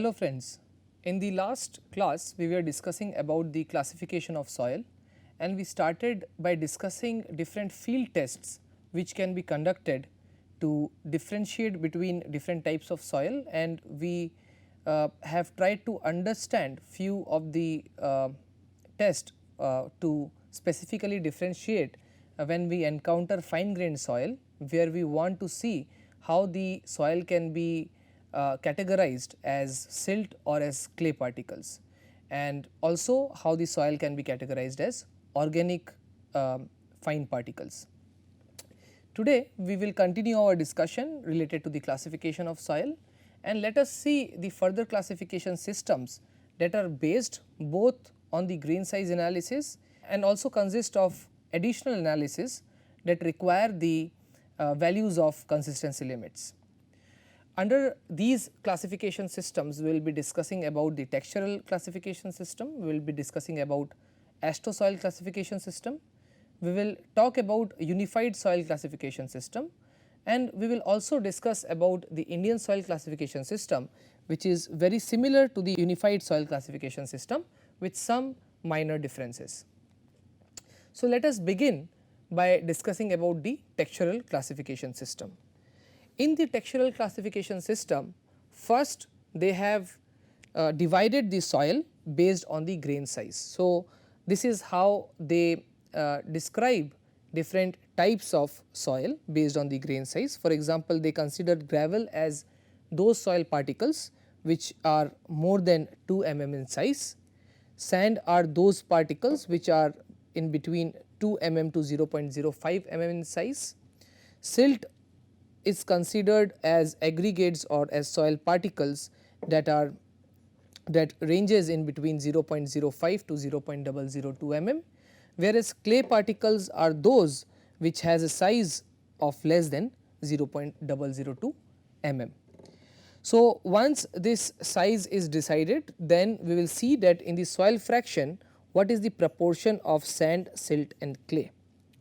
Hello friends, in the last class we were discussing about the classification of soil and we started by discussing different field tests which can be conducted to differentiate between different types of soil, and we have tried to understand few of the tests to specifically differentiate when we encounter fine grained soil, where we want to see how the soil can be categorized as silt or as clay particles, and also how the soil can be categorized as organic fine particles. Today we will continue our discussion related to the classification of soil, and let us see the further classification systems that are based both on the grain size analysis and also consist of additional analysis that require the values of consistency limits. Under these classification systems, we will be discussing about the textural classification system, we will be discussing about AASHTO soil classification system, we will talk about unified soil classification system, and we will also discuss about the Indian soil classification system, which is very similar to the unified soil classification system with some minor differences. So, let us begin by discussing about the textural classification system. In the textural classification system, first they have divided the soil based on the grain size. So, this is how they describe different types of soil based on the grain size. For example, they consider gravel as those soil particles which are more than 2 mm in size, sand are those particles which are in between 2 mm to 0.05 mm in size, silt is considered as aggregates or as soil particles that ranges in between 0.05 to 0.002 mm, whereas clay particles are those which has a size of less than 0.002 mm. So, once this size is decided, then we will see that in the soil fraction what is the proportion of sand, silt and clay,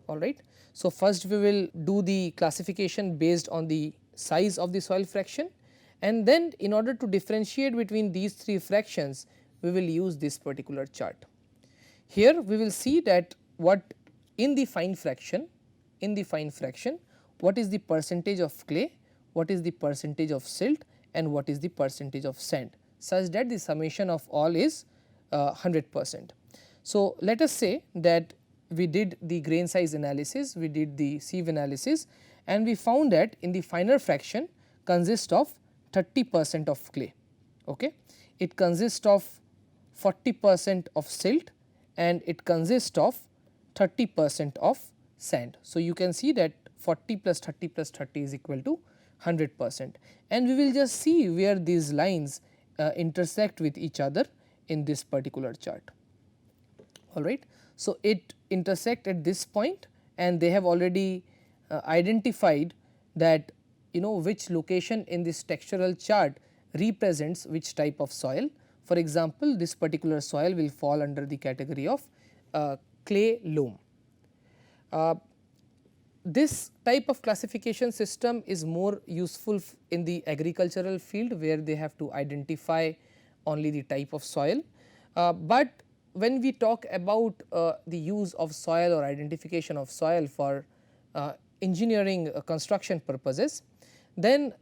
alright. So, first we will do the classification based on the size of the soil fraction, and then in order to differentiate between these three fractions we will use this particular chart. Here we will see that what in the fine fraction, what is the percentage of clay, what is the percentage of silt and what is the percentage of sand, such that the summation of all is 100%. So, let us say that we did the grain size analysis, we did the sieve analysis, and we found that in the finer fraction consists of 30% of clay, okay. It consists of 40% of silt and it consists of 30% of sand. So, you can see that 40 plus 30 plus 30 is equal to 100%, and we will just see where these lines intersect with each other in this particular chart, alright. So, it intersect at this point and they have already identified that which location in this textural chart represents which type of soil. For example, this particular soil will fall under the category of clay loam. This type of classification system is more useful in the agricultural field, where they have to identify only the type of soil, but when we talk about the use of soil or identification of soil for engineering construction purposes, then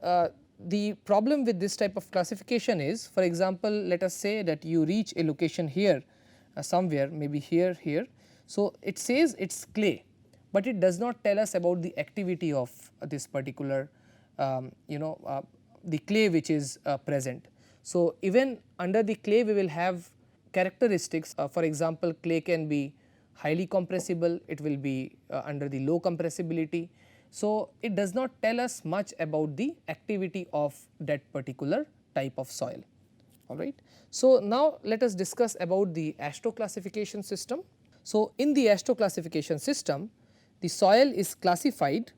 the problem with this type of classification is, for example, let us say that you reach a location here somewhere, maybe here. So, it says it is clay, but it does not tell us about the activity of this particular the clay which is present. So, even under the clay we will have characteristics, for example, clay can be highly compressible, it will be under the low compressibility. So, it does not tell us much about the activity of that particular type of soil, alright. So, now let us discuss about the AASHTO classification system. So, in the AASHTO classification system, the soil is classified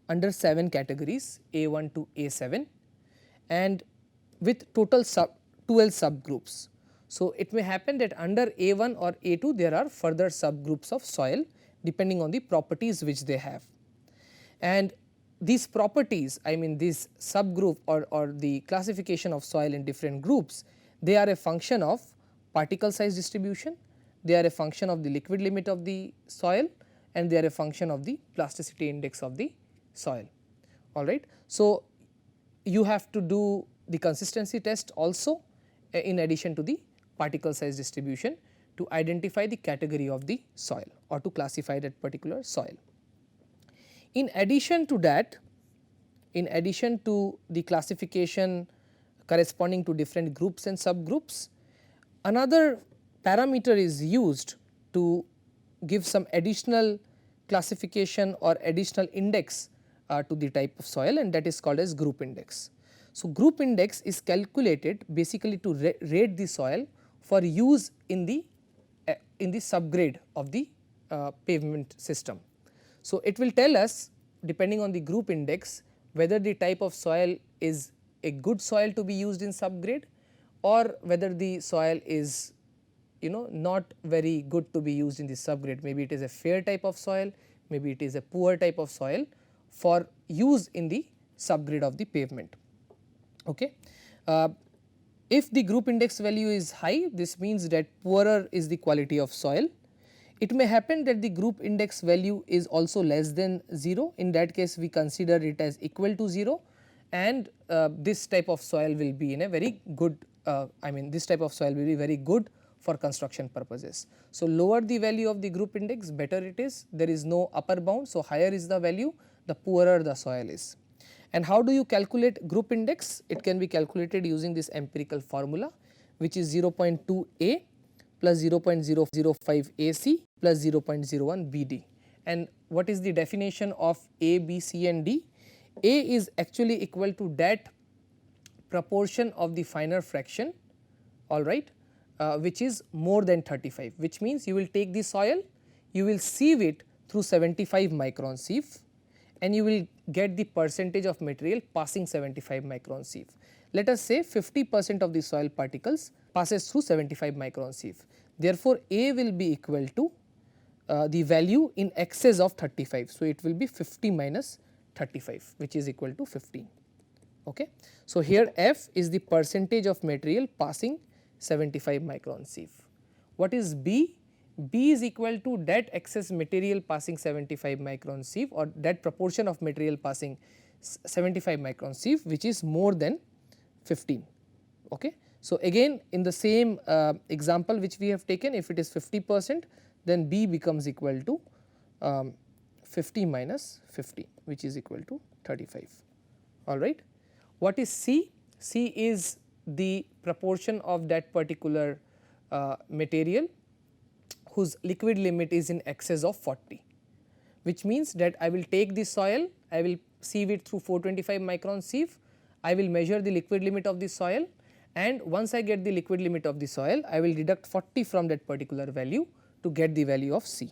under 7 categories A1 to A7 and with total 12 subgroups. So, it may happen that under A1 or A2 there are further subgroups of soil depending on the properties which they have, and these properties, I mean this subgroup or the classification of soil in different groups, they are a function of particle size distribution, they are a function of the liquid limit of the soil, and they are a function of the plasticity index of the soil. Alright. So, you have to do the consistency test also in addition to the particle size distribution to identify the category of the soil or to classify that particular soil. In addition to that, in addition to the classification corresponding to different groups and subgroups, another parameter is used to give some additional classification or additional index to the type of soil, and that is called as group index. So, group index is calculated basically to rate the soil for use in the subgrade of the pavement system. So, it will tell us depending on the group index whether the type of soil is a good soil to be used in subgrade or whether the soil is not very good to be used in the subgrade. Maybe it is a fair type of soil, maybe it is a poor type of soil for use in the subgrade of the pavement. Okay. If the group index value is high, this means that poorer is the quality of soil. It may happen that the group index value is also less than 0, in that case we consider it as equal to 0, and this type of soil will be in a very good, I mean this type of soil will be very good for construction purposes. So, lower the value of the group index, better it is, there is no upper bound. So, higher is the value, the poorer the soil is. And how do you calculate group index? It can be calculated using this empirical formula, which is 0.2a plus 0.005 AC plus 0.01 BD. And what is the definition of A, B, C and D? A is actually equal to that proportion of the finer fraction, alright, which is more than 35, which means you will take the soil, you will sieve it through 75 micron sieve, and you will get the percentage of material passing 75 micron sieve. Let us say 50% of the soil particles passes through 75 micron sieve. Therefore, A will be equal to the value in excess of 35. So, it will be 50 minus 35, which is equal to 15. Okay. So, here F is the percentage of material passing 75 micron sieve. What is B? B is equal to that excess material passing 75 micron sieve or that proportion of material passing 75 micron sieve which is more than 15. Okay. So, again in the same example which we have taken, if it is 50%, then B becomes equal to 50 minus 50, which is equal to 35. Alright. What is C? C is the proportion of that particular material whose liquid limit is in excess of 40, which means that I will take the soil, I will sieve it through 425 micron sieve, I will measure the liquid limit of the soil, and once I get the liquid limit of the soil, I will deduct 40 from that particular value to get the value of C.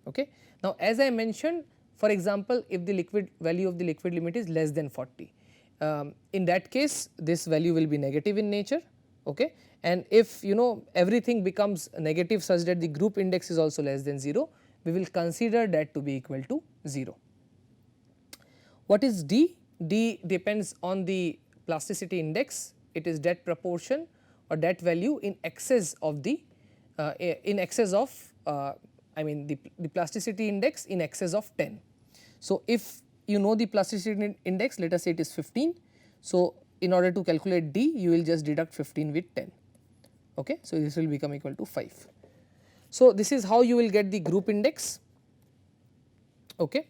Okay. Now, as I mentioned, for example, if the liquid value of the liquid limit is less than 40, in that case this value will be negative in nature. Okay. And if everything becomes negative such that the group index is also less than 0, we will consider that to be equal to 0. What is D? D depends on the plasticity index. It is that proportion or that value in excess of the I mean the plasticity index in excess of 10. So, if you know the plasticity index, let us say it is 15. So, in order to calculate D, you will just deduct 15 with 10. Okay. So, this will become equal to 5. So, this is how you will get the group index. Okay.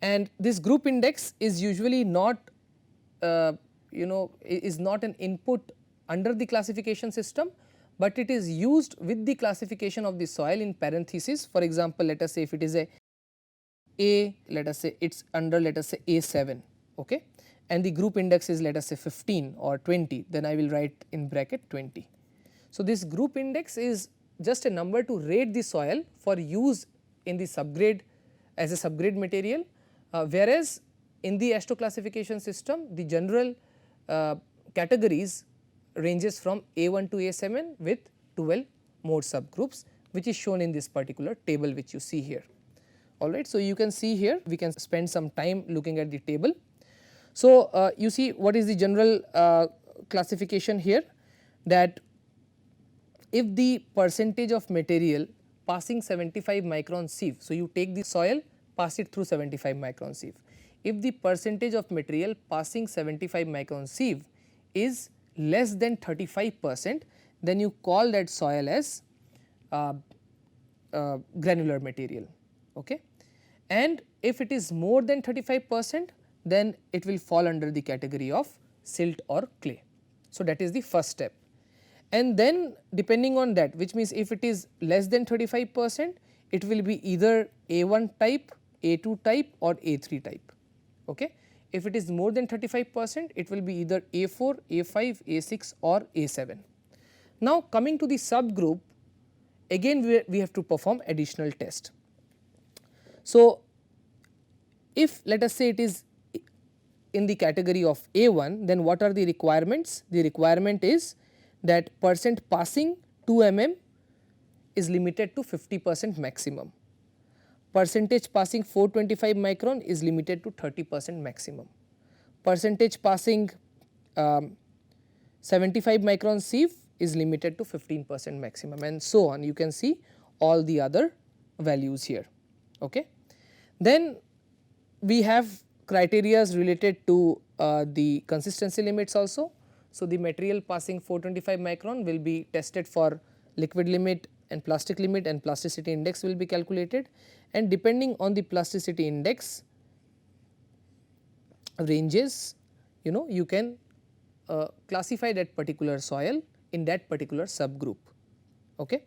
And this group index is usually not is not an input under the classification system, but it is used with the classification of the soil in parenthesis. For example, let us say if it is A, let us say it is under, let us say A7, okay, and the group index is, let us say 15 or 20, then I will write in bracket 20. So, this group index is just a number to rate the soil for use in the subgrade as a subgrade material, whereas in the AASHTO classification system the general categories ranges from A1 to A7 with 12 more subgroups, which is shown in this particular table which you see here. Alright. So, you can see here, we can spend some time looking at the table. So, you see what is the general classification here, that if the percentage of material passing 75 micron sieve. So, you take the soil, pass it through 75 micron sieve. If the percentage of material passing 75 micron sieve is less than 35%, then you call that soil as granular material. Okay. And if it is more than 35%, then it will fall under the category of silt or clay. So, that is the first step. And then depending on that, which means if it is less than 35%, it will be either A1 type, A2 type or A3 type. Okay. If it is more than 35%, it will be either A4, A5, A6 or A7. Now, coming to the subgroup, again we have to perform additional test. So, if let us say it is in the category of A1, then what are the requirements? The requirement is that percent passing 2 mm is limited to 50% maximum, percentage passing 425 micron is limited to 30% maximum, percentage passing 75 micron sieve is limited to 15% maximum, and so on. You can see all the other values here. Okay. Then we have criteria related to the consistency limits also. So, the material passing 425 micron will be tested for liquid limit and plastic limit, and plasticity index will be calculated, and depending on the plasticity index ranges, you can classify that particular soil in that particular subgroup. Okay.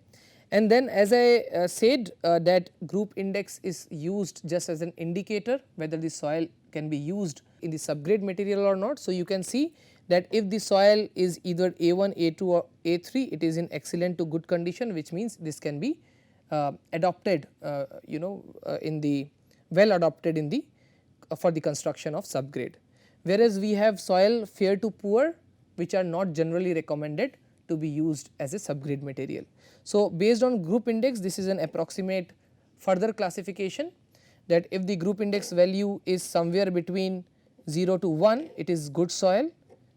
And then as I said that group index is used just as an indicator whether the soil can be used in the subgrade material or not. So, you can see that if the soil is either A1, A2 or A3, it is in excellent to good condition, which means this can be adopted in the well adopted in the for the construction of subgrade. Whereas, we have soil fair to poor which are not generally recommended to be used as a subgrade material. So, based on group index, this is an approximate further classification, that if the group index value is somewhere between 0 to 1, it is good soil.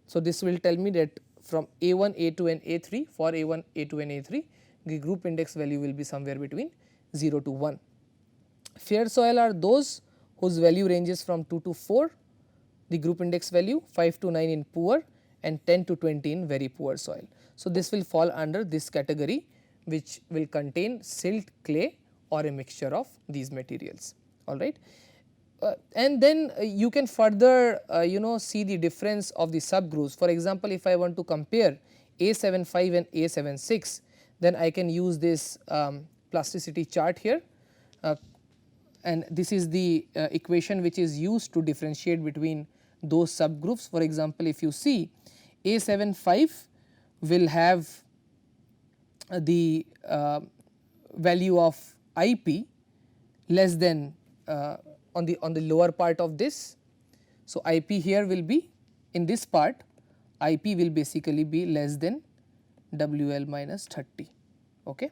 So, this will tell me that from A1, A2 and A3, for A1, A2 and A3, the group index value will be somewhere between 0 to 1. Fair soil are those whose value ranges from 2 to 4, the group index value, 5 to 9 in poor and 10 to 20 in very poor soil. So, this will fall under this category, which will contain silt, clay or a mixture of these materials. All right. And then you can further see the difference of the subgroups. For example, if I want to compare A75 and A76, then I can use this plasticity chart here, and this is the equation which is used to differentiate between those subgroups. For example, if you see A75 will have the value of IP less than on the lower part of this. So, IP here will be in this part, IP will basically be less than WL minus 30. Okay.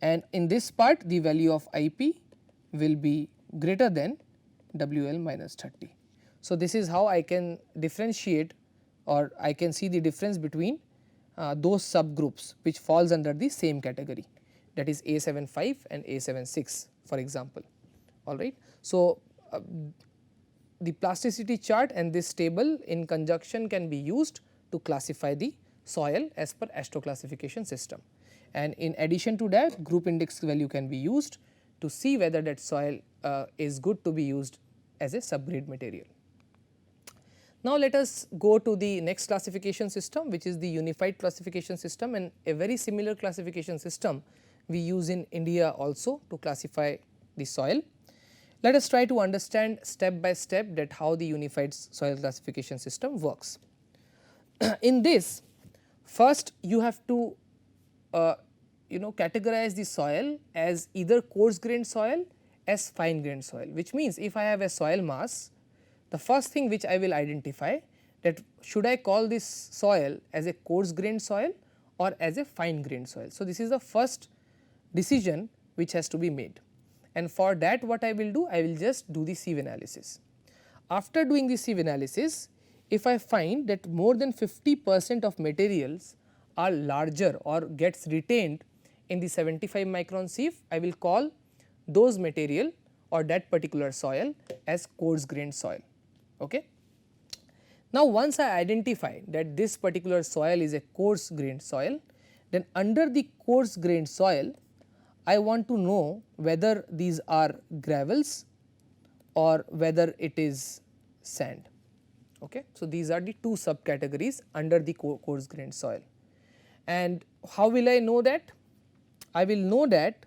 And in this part, the value of IP will be greater than WL minus 30. So, this is how I can differentiate, or I can see the difference between those subgroups which falls under the same category, that is A75 and A76 for example. All right. So, the plasticity chart and this table in conjunction can be used to classify the soil as per AASHTO classification system, and in addition to that, group index value can be used to see whether that soil is good to be used as a subgrade material. Now, let us go to the next classification system, which is the unified classification system, and a very similar classification system we use in India also to classify the soil. Let us try to understand step by step that how the unified soil classification system works. In this, first you have to categorize the soil as either coarse grained soil as fine grained soil, which means if I have a soil mass, the first thing which I will identify, that should I call this soil as a coarse grained soil or as a fine grained soil. So, this is the first decision which has to be made, and for that what I will do, I will just do the sieve analysis. After doing the sieve analysis, if I find that more than 50% of materials are larger or gets retained in the 75 micron sieve, I will call those material or that particular soil as coarse grained soil. Okay. Now, once I identify that this particular soil is a coarse grained soil, then under the coarse grained soil, I want to know whether these are gravels or whether it is sand. Okay. So, these are the two subcategories under the coarse grained soil. And how will I know that? I will know that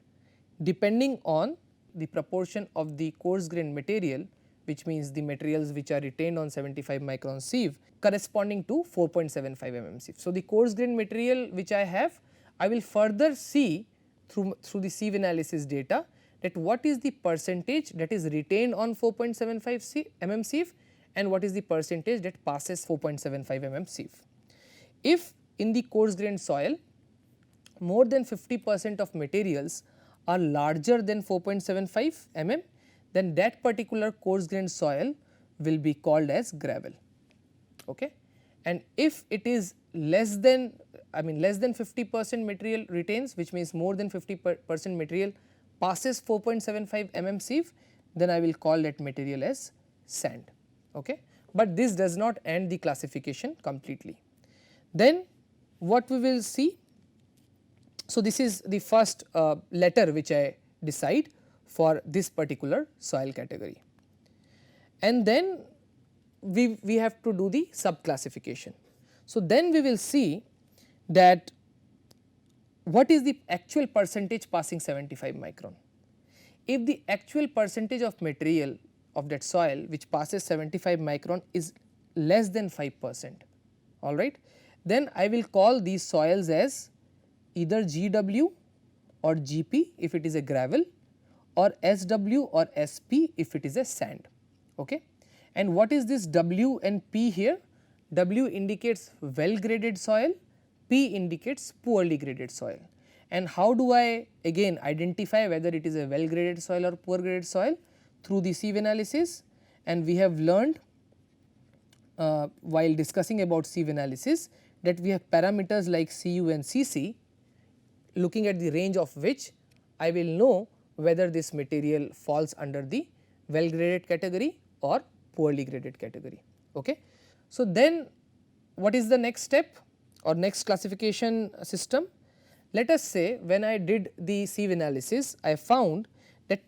depending on the proportion of the coarse grained material, which means the materials which are retained on 75 micron sieve corresponding to 4.75 mm sieve. So, the coarse grained material which I have, I will further see through the sieve analysis data that what is the percentage that is retained on 4.75 mm sieve and what is the percentage that passes 4.75 mm sieve. If in the coarse grained soil more than 50% of materials are larger than 4.75 mm, then that particular coarse grained soil will be called as gravel. Okay. And if it is less than 50% material retains, which means more than 50% material passes 4.75 mm sieve, then I will call that material as sand. Okay. But this does not end the classification completely. Then what we will see, so this is the first letter which I decide for this particular soil category, and then we have to do the sub classification. So, then we will see that what is the actual percentage passing 75 micron. If the actual percentage of material of that soil which passes 75 micron is less than 5%, all right, then I will call these soils as either GW or GP if it is a gravel, or SW or SP if it is a sand. Okay. And what is this W and P here? W indicates well graded soil, P indicates poorly graded soil. And how do I again identify whether it is a well graded soil or poor graded soil? Through the sieve analysis, and we have learned while discussing about sieve analysis that we have parameters like Cu and Cc, looking at the range of which I will know whether this material falls under the well graded category or poorly graded category. Okay. So, then what is the next step or next classification system? Let us say when I did the sieve analysis, I found that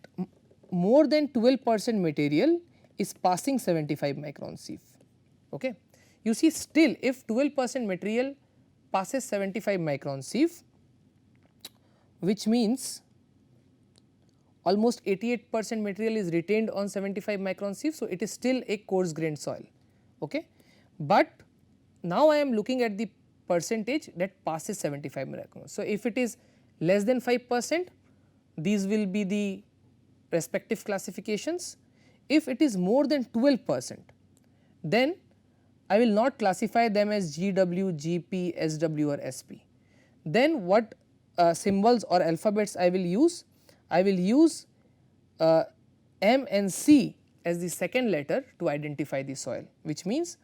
more than 12% material is passing 75 micron sieve. Okay. You see, still if 12% material passes 75 micron sieve, which means almost 88% material is retained on 75 micron sieve. So, it is still a coarse grained soil. Okay. But now I am looking at the percentage that passes 75 micron. So, if it is less than 5%, these will be the respective classifications. If it is more than 12%, then I will not classify them as GW, GP, SW or SP. Then what symbols or alphabets I will use? I will use M and C as the second letter to identify the soil, which means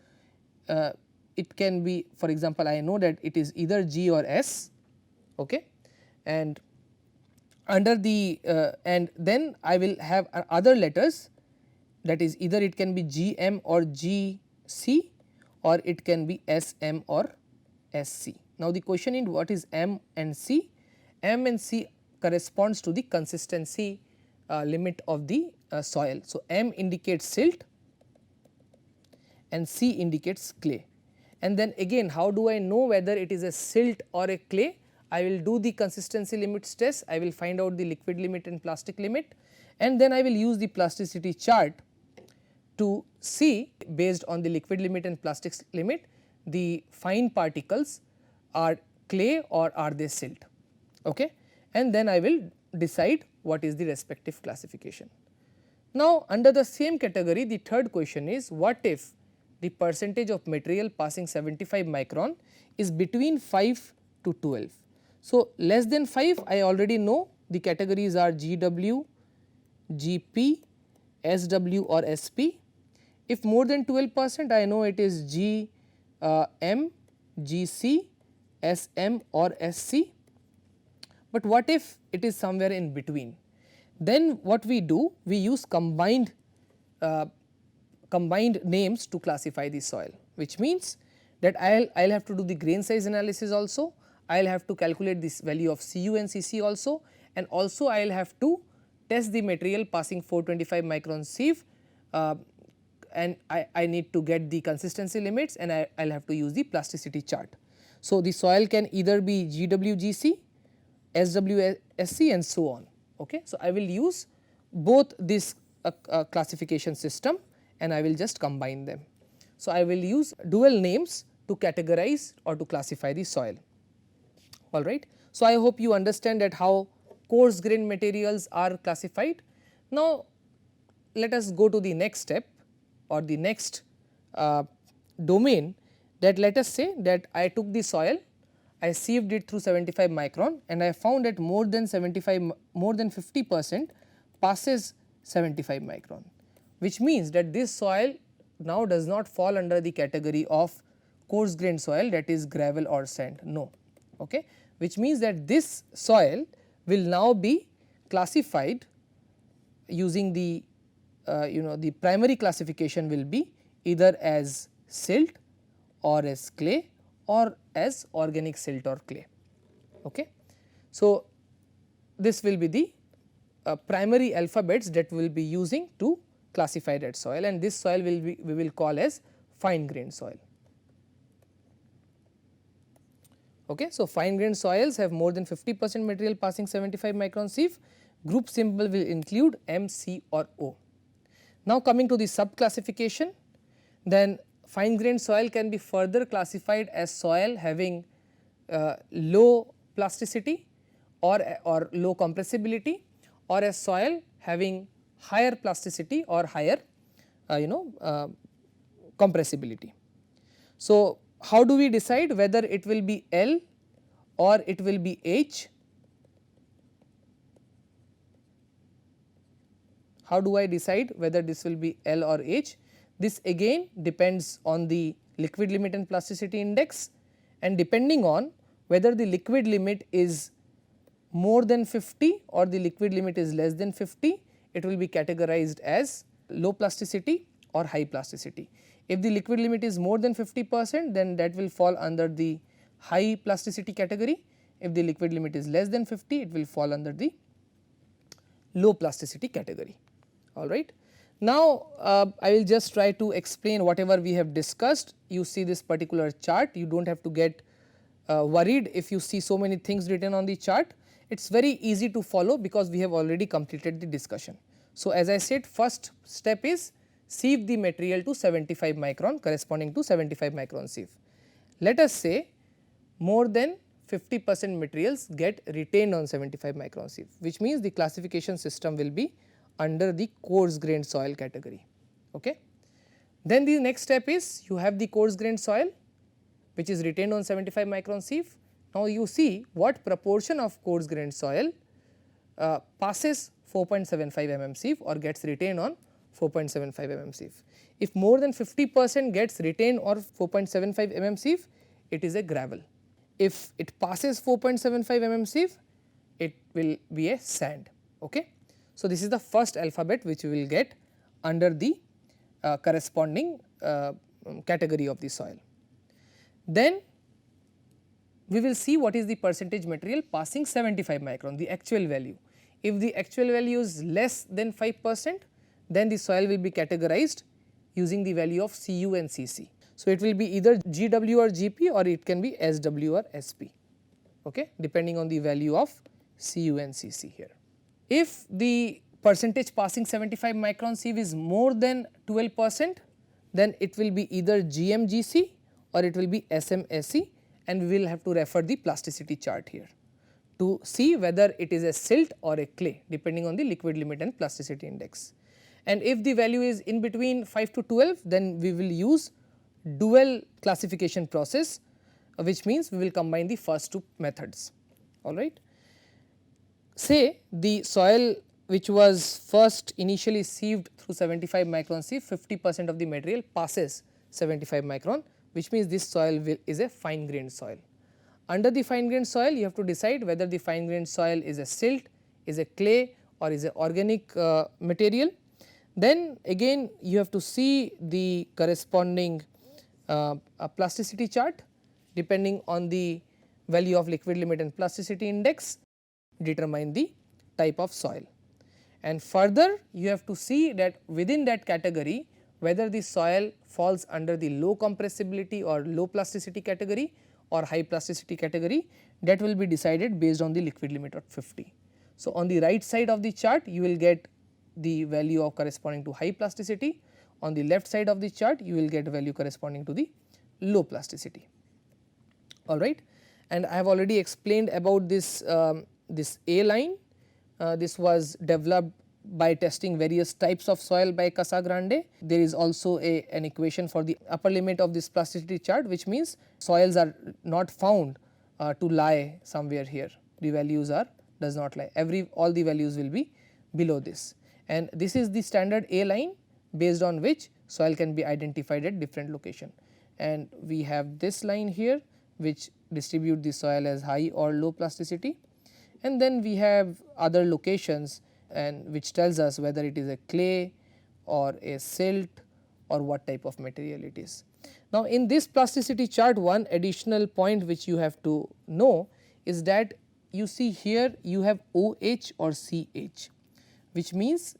it can be, for example, I know that it is either G or S, okay, and under the and then I will have other letters, that is either it can be GM or GC or it can be SM or SC. Now, the question is what is M and C? M and C corresponds to the consistency limit of the soil. So, M indicates silt and C indicates clay. And then again, how do I know whether it is a silt or a clay? I will do the consistency limits test, I will find out the liquid limit and plastic limit, and then I will use the plasticity chart to see based on the liquid limit and plastic limit the fine particles are clay or are they silt. Okay? And then I will decide what is the respective classification. Now, under the same category, the third question is what if the percentage of material passing 75 micron is between 5 to 12. So, less than 5 I already know the categories are GW, GP, SW or SP. If more than 12%, I know it is M, GC, SM or SC, but what if it is somewhere in between? Then what we do, we use combined names to classify the soil, which means that I will have to do the grain size analysis also, I will have to calculate this value of Cu and Cc also, and also I will have to test the material passing 425 micron sieve, and I need to get the consistency limits, and I will have to use the plasticity chart. So, the soil can either be GWGC, SWSC and so on. Okay. So, I will use both this classification system and I will just combine them. So, I will use dual names to categorize or to classify the soil. Alright. So, I hope you understand that how coarse grain materials are classified. Now, let us go to the next step or the next domain, that let us say that I took the soil, I sieved it through 75 micron and I found that more than 50% passes 75 micron, which means that this soil now does not fall under the category of coarse grained soil, that is gravel or sand, no. Okay. Which means that this soil will now be classified using the the primary classification will be either as silt or as clay or as organic silt or clay. Okay. So, this will be the primary alphabets that we will be using to classify that soil, and this soil will be, we will call as fine grained soil. Okay. So, fine grained soils have more than 50% material passing 75 micron sieve, group symbol will include M, C or O. Now, coming to the sub classification, then fine grained soil can be further classified as soil having low plasticity or low compressibility, or as soil having higher plasticity or higher compressibility. So, how do we decide whether it will be L or it will be H? How do I decide whether this will be L or H? This again depends on the liquid limit and plasticity index, and depending on whether the liquid limit is more than 50 or the liquid limit is less than 50, it will be categorized as low plasticity or high plasticity. If the liquid limit is more than 50%, then that will fall under the high plasticity category. If the liquid limit is less than 50, it will fall under the low plasticity category. Alright. Now, I will just try to explain whatever we have discussed. You see this particular chart, you do not have to get worried if you see so many things written on the chart. It is very easy to follow because we have already completed the discussion. So, as I said, first step is sieve the material to 75 micron, corresponding to 75 micron sieve. Let us say more than 50% materials get retained on 75 micron sieve, which means the classification system will be under the coarse grained soil category. Okay. Then the next step is you have the coarse grained soil which is retained on 75 micron sieve. Now, you see what proportion of coarse grained soil passes 4.75 mm sieve or gets retained on 4.75 mm sieve. If more than 50% gets retained or 4.75 mm sieve, it is a gravel. If it passes 4.75 mm sieve, it will be a sand. Okay. So, this is the first alphabet which we will get under the corresponding category of the soil. Then we will see what is the percentage material passing 75 micron, the actual value. If the actual value is less than 5%, then the soil will be categorized using the value of Cu and Cc. So, it will be either GW or GP or it can be SW or SP, okay, depending on the value of Cu and Cc here. If the percentage passing 75 micron sieve is more than 12%, then it will be either GMGC or it will be SMSE, and we will have to refer the plasticity chart here to see whether it is a silt or a clay depending on the liquid limit and plasticity index. And if the value is in between 5 to 12, then we will use dual classification process, which means we will combine the first two methods. Alright. Say the soil which was first initially sieved through 75 micron sieve, 50% of the material passes 75 micron, which means this soil is a fine grained soil. Under the fine grained soil, you have to decide whether the fine grained soil is a silt, is a clay, or is a organic material. Then again you have to see the corresponding plasticity chart depending on the value of liquid limit and plasticity index, determine the type of soil. And further you have to see that within that category whether the soil falls under the low compressibility or low plasticity category or high plasticity category, that will be decided based on the liquid limit of 50. So, on the right side of the chart you will get the value of corresponding to high plasticity, on the left side of the chart you will get value corresponding to the low plasticity, alright. And I have already explained about this, this A line. This was developed by testing various types of soil by Casagrande. There is also an equation for the upper limit of this plasticity chart, which means soils are not found to lie somewhere here, the values are does not lie, all the values will be below this, and this is the standard A line based on which soil can be identified at different location. And we have this line here which distribute the soil as high or low plasticity, and then we have other locations and which tells us whether it is a clay or a silt or what type of material it is. Now, in this plasticity chart, one additional point which you have to know is that you see here you have OH or CH, which means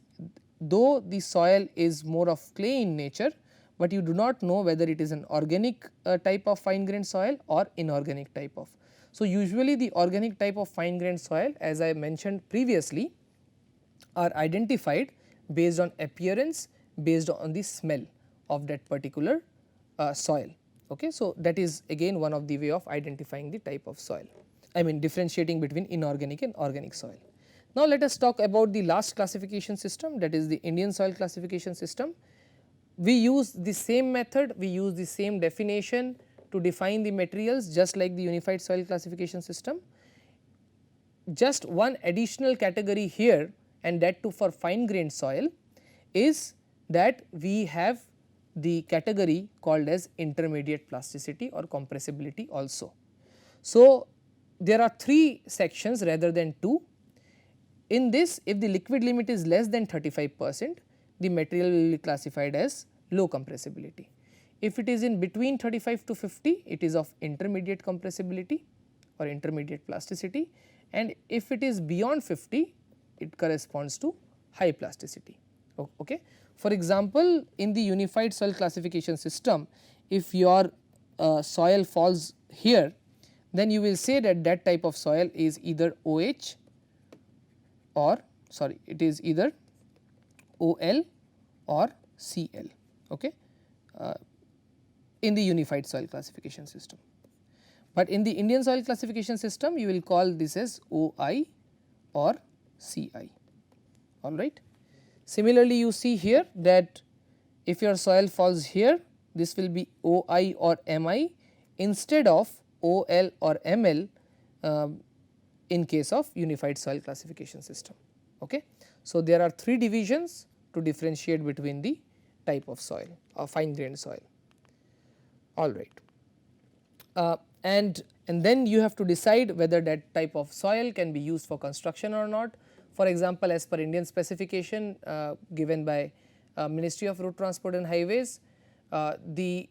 though the soil is more of clay in nature, but you do not know whether it is an organic type of fine grained soil or inorganic type of. So, usually the organic type of fine grained soil, as I mentioned previously, are identified based on appearance, based on the smell of that particular soil. Okay. So, that is again one of the way of identifying the type of soil, I mean differentiating between inorganic and organic soil. Now, let us talk about the last classification system, that is the Indian soil classification system. We use the same method, we use the same definition to define the materials just like the unified soil classification system. Just one additional category here, and that too for fine grained soil, is that we have the category called as intermediate plasticity or compressibility also. So, there are 3 sections rather than 2. In this, if the liquid limit is less than 35%, the material will be classified as low compressibility. If it is in between 35 to 50, it is of intermediate compressibility or intermediate plasticity, and if it is beyond 50, it corresponds to high plasticity. Okay. For example, in the unified soil classification system, if your soil falls here, then you will say that that type of soil is either OH or it is either OL or CL, okay, in the unified soil classification system. But in the Indian soil classification system, you will call this as OI or CI, all right. Similarly, you see here that if your soil falls here, this will be OI or MI instead of OL or ML in case of unified soil classification system. Okay. So, there are 3 divisions to differentiate between the type of soil or fine grained soil, all right. And then you have to decide whether that type of soil can be used for construction or not. For example, as per Indian specification given by Ministry of Road Transport and Highways, the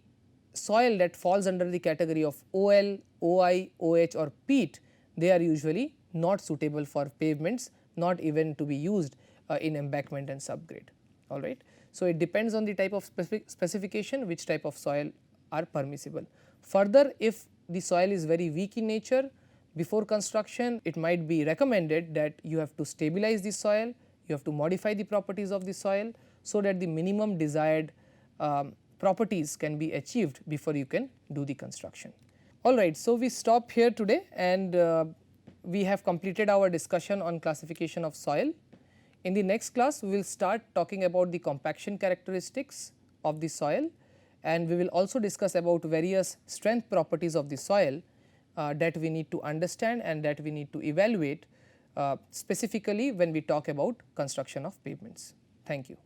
soil that falls under the category of OL, OI, OH or peat, they are usually not suitable for pavements, not even to be used in embankment and subgrade, all right. So, it depends on the type of specification which type of soil are permissible. Further, if the soil is very weak in nature, before construction it might be recommended that you have to stabilize the soil, you have to modify the properties of the soil, so that the minimum desired properties can be achieved before you can do the construction. Alright, so we stop here today, and we have completed our discussion on classification of soil. In the next class, we will start talking about the compaction characteristics of the soil, and we will also discuss about various strength properties of the soil that we need to understand and that we need to evaluate specifically when we talk about construction of pavements. Thank you.